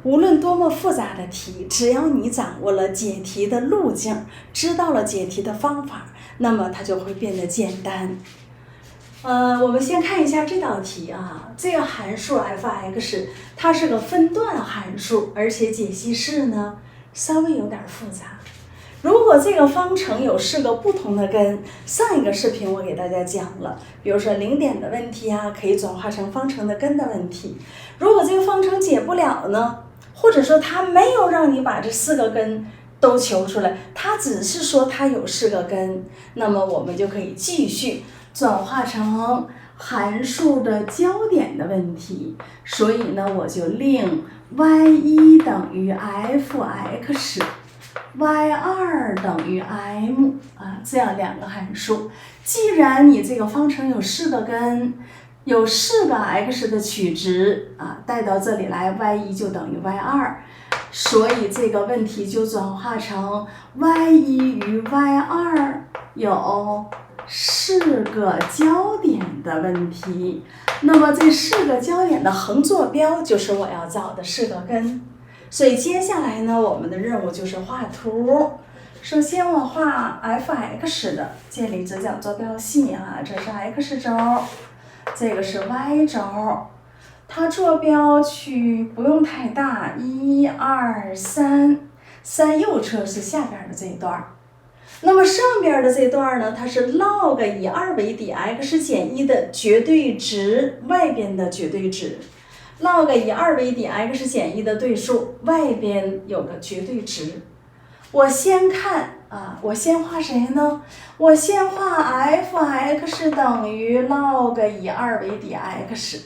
无论多么复杂的题，只要你掌握了解题的路径，知道了解题的方法，那么它就会变得简单。我们先看一下这道题啊，这个函数 f(x) 它是个分段函数，而且解析式呢稍微有点复杂。如果这个方程有4个不同的根，上一个视频我给大家讲了，比如说0点的问题啊，可以转化成方程的根的问题。如果这个方程解不了呢，或者说它没有让你把这4个根都求出来，它只是说它有4个根，那么我们就可以继续转化成函数的焦点的问题。所以呢，我就令 y1 等于 f(x)。y2 等于 m 这样2个函数。既然你这个方程有4个根，有4个 x 的取值带到这里来 y1 就等于 y2， 所以这个问题就转化成 y1 与 y2 有4个焦点的问题。那么这4个焦点的横坐标就是我要找的4个根。所以接下来呢，我们的任务就是画图。首先我画 f(x) 的建立直角坐标系这是 x 轴，这个是 y 轴，它坐标区不用太大，1、2、3， 3右侧是下边的这一段。那么上边的这段呢，它是 log 以2为底 x 减1的绝对值，外边的绝对值。log 以2为底 x 减1的对数，外边有个绝对值。我先看我先画谁呢？我先画 f(x) 等于 log 以2为底 x，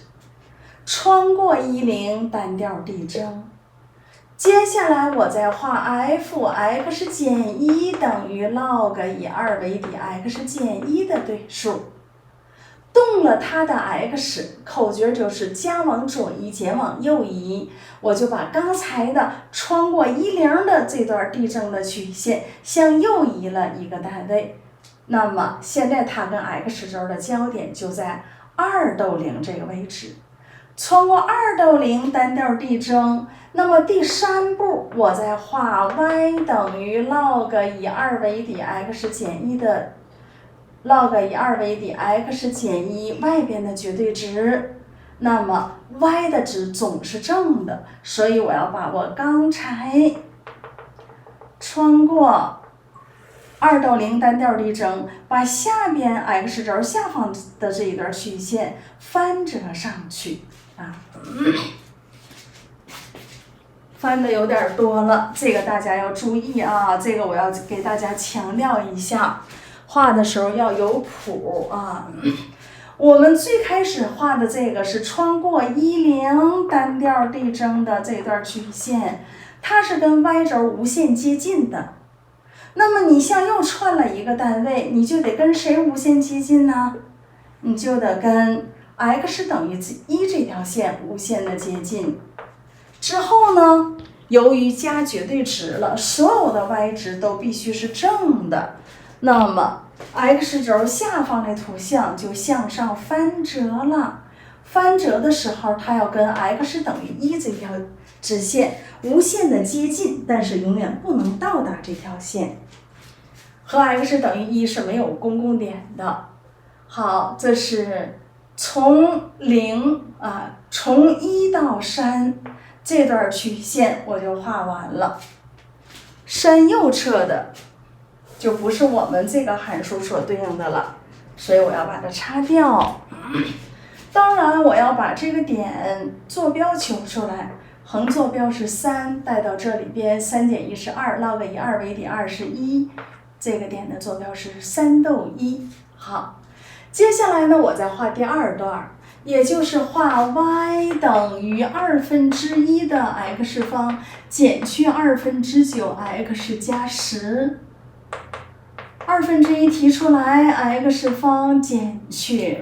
穿过10单调递增。接下来我再画 f(x 减1) 等于 log 以2为底 x 减1的对数。动了它的 x， 口诀就是加往左移，减往右移。我就把刚才的穿过10的这段递增的曲线向右移了1个单位。那么现在它跟 x 轴的交点就在2逗0这个位置。穿过2逗0单调递增，那么第3步我再画 y 等于 log 以2为底 x 减1的log 以2为底 x 减1外边的绝对值，那么 y 的值总是正的，所以我要把我刚才穿过2逗0单调递增，把下边 x 轴下方的这一段曲线翻折上去翻的有点多了，这个大家要注意这个我要给大家强调一下。画的时候要有谱我们最开始画的这个是穿过10单调递增的这段曲线，它是跟 y 轴无限接近的。那么你向右窜了1个单位，你就得跟谁无限接近呢？你就得跟 x 等于1这条线无限的接近。之后呢，由于加绝对值了，所有的 y 值都必须是正的。那么 x 轴下方的图像就向上翻折了，翻折的时候它要跟 x 等于1这条直线无限的接近，但是永远不能到达这条线，和 x 等于1是没有公共点的。好，这是从0从1到3这段曲线我就画完了。3右侧的就不是我们这个函数所对应的了，所以我要把它擦掉。当然我要把这个点坐标求出来，横坐标是3，带到这里边3减1是2， log 以2为底2是1，这个点的坐标是3逗1。好，接下来呢，我再画第2段，也就是画 y 等于1/2的 x 方减去9/2x 加10。1/2提出来 ，x 方减去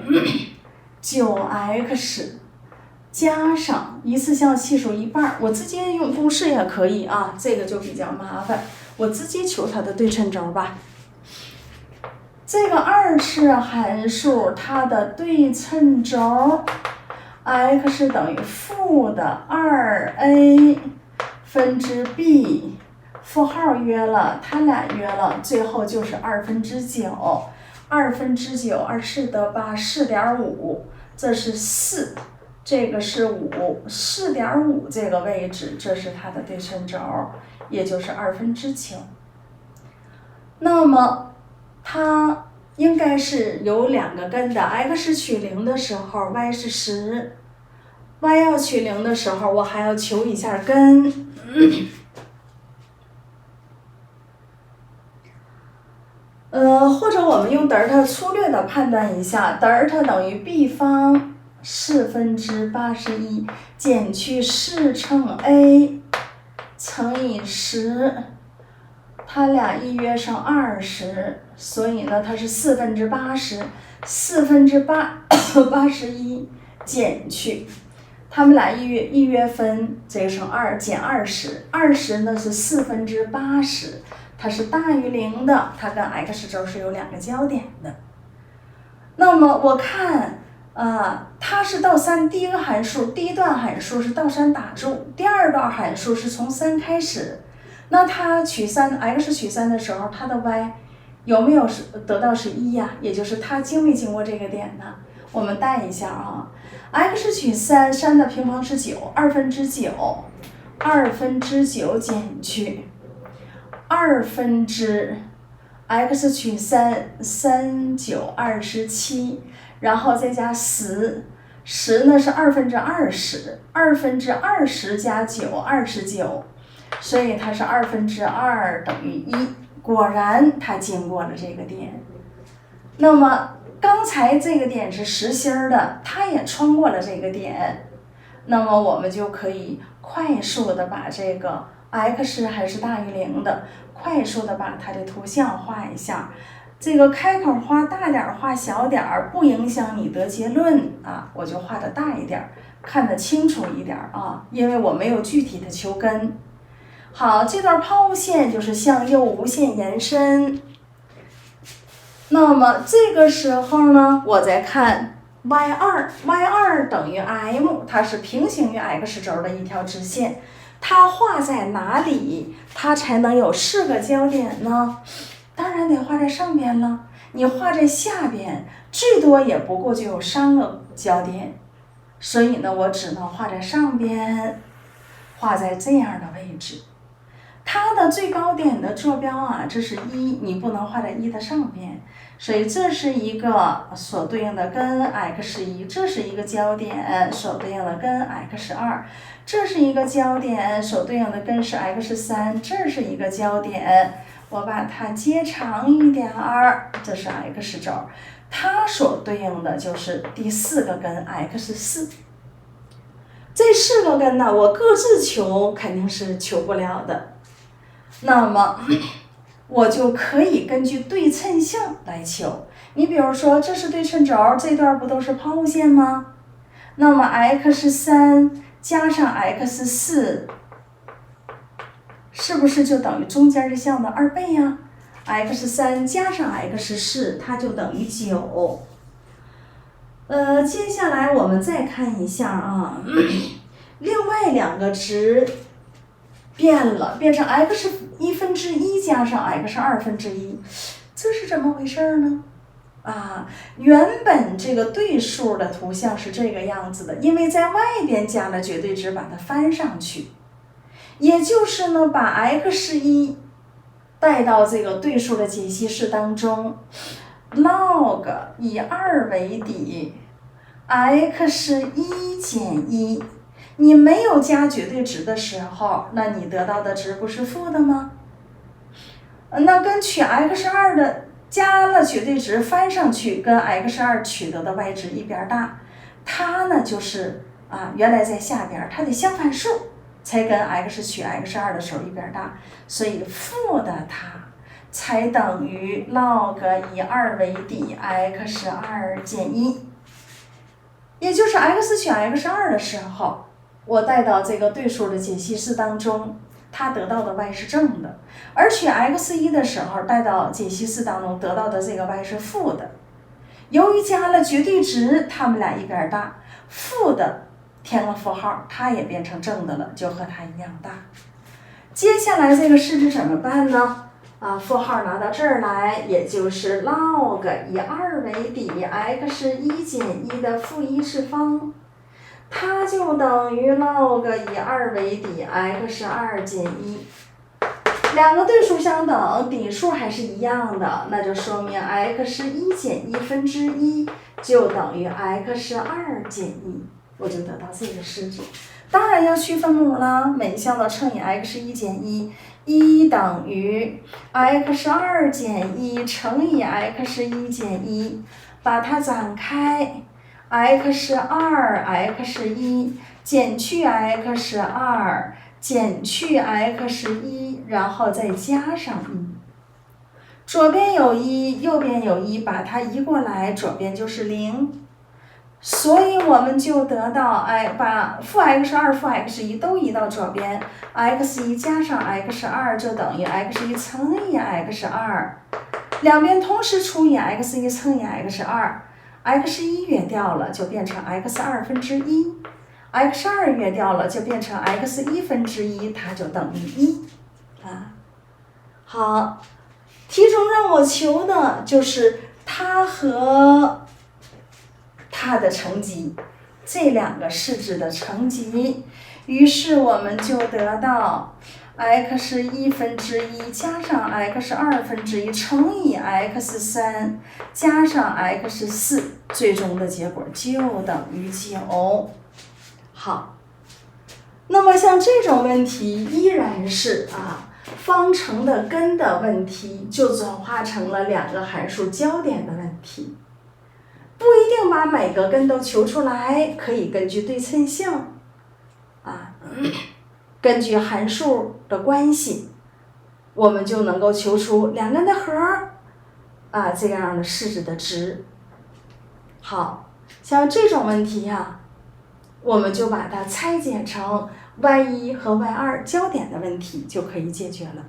9x 加上一次性系数1半，我直接用公式也可以这个就比较麻烦，我直接求它的对称轴吧。这个2次函数它的对称轴 x 等于负的2a 分之 b， 负号约了，它俩约了，最后就是9/2，2分之9，2是得8，4.5，这是4，这个是5，4.5这个位置，这是它的对称轴，也就是9/2。那么它应该是有2个根的 ，x 取0的时候 y 是10，y 要取0的时候，我还要求一下根。或者我们用德尔塔粗略的判断一下，德尔塔等于 b 方4分之81减去4乘 a 乘以10，它俩一约上20，所以呢它是4分之80，4分之81减去，它们俩一约分，这个乘2减20，20呢是4分之80。它是大于0的，它跟 x 轴是有2个交点的。那么我看它是到3，第一个函数，第一段函数是到3打住，第二段函数是从3开始。那它取3 x 取3的时候，它的 y 有没有得到是1呀？也就是它经没经过这个点呢？我们带一下啊 ，x 取3的平方是9，2分之9，2分之9减去2分之 x 取3，3、9、27，然后再加10呢是2分之20，2分之20加9，29，所以它是2分之2等于1。果然它经过了这个点。那么刚才这个点是实心的，它也穿过了这个点，那么我们就可以快速的把这个 x 还是大于0的，快速的把它的图像画一下。这个开口画大点画小点不影响你得结论啊，我就画的大一点，看得清楚一点啊，因为我没有具体的求根。好，这段抛物线就是向右无限延伸。那么这个时候呢，我再看 y2 等于 m， 它是平行于 x 轴的一条直线。它画在哪里，它才能有4个交点呢？当然得画在上边了。你画在下边，最多也不过就有3个交点。所以呢，我只能画在上边，画在这样的位置。它的最高点的坐标啊，这是1，你不能画在1的上边。所以这是一个所对应的根 x1， 这是一个交点所对应的根 x2， 这是一个交点所对应的根是 x3， 这是一个交点，我把它接长一点儿，这是 x 轴，它所对应的就是第4个根 x4。这4个根呢，我各自求肯定是求不了的，那么我就可以根据对称性来求。你比如说，这是对称轴，这段不都是抛物线吗？那么 x3加上 x4， 是不是就等于中间这项的2倍呀？x3加上 x4， 它就等于9。接下来我们再看一下啊，另外2个值变了，变成 x1分之1加上 x2分之1，这是怎么回事呢？原本这个对数的图像是这个样子的，因为在外边加了绝对值，把它翻上去，也就是呢，把 x1带到这个对数的解析式当中 ，log 以2为底 ，x1减1。你没有加绝对值的时候，那你得到的值不是负的吗？那跟取 x2的加了绝对值翻上去，跟 x2取得的 y 值一边大，它呢就是原来在下边，它得相反数才跟 x 取 x2的时候一边大，所以负的它才等于 log 以2为底 x2减1，也就是 x 取 x2的时候。我带到这个对数的解析式当中，它得到的 y 是正的，而取 x1的时候带到解析式当中得到的这个 y 是负的。由于加了绝对值，它们俩一边大，负的填了负号，它也变成正的了，就和它一样大。接下来这个式子怎么办呢？负号拿到这儿来，也就是 log 以2为底 x1 减1的负1次方，它就等于 log 以2为底 x2 减1。两个对数相等，底数还是一样的，那就说明 x1 减1分之1就等于 x2 减1，我就得到这个式子。当然要去分母了，每项都乘以 x1 减1， 1等于 x2 减1乘以 x1 减1，把它展开 x2 x1 减去 x2 减去 x1， 然后再加上1，左边有1，右边有1，把它移过来，左边就是0。所以我们就得到，把负 x2 负 x1 都移到左边 ，x1 加上 x2 就等于 x1 乘以 x2， 两边同时除以 x1 乘以 x2，x1 约掉了就变成 x2 分之1，x2 约掉了就变成 x1 分之1，它就等于1。好，题中让我求的就是它和它的乘积，这两个式子的乘积，于是我们就得到 x1 分之1加上 x2 分之1乘以 x3 加上 x4， 最终的结果就等于9。好，那么像这种问题依然是方程的根的问题，就转化成了两个函数交点的问题。不一定把每个根都求出来，可以根据对称性，根据函数的关系，我们就能够求出两根的和这样的式子的值。好，像这种问题我们就把它拆解成 y1 和 y2 交点的问题就可以解决了。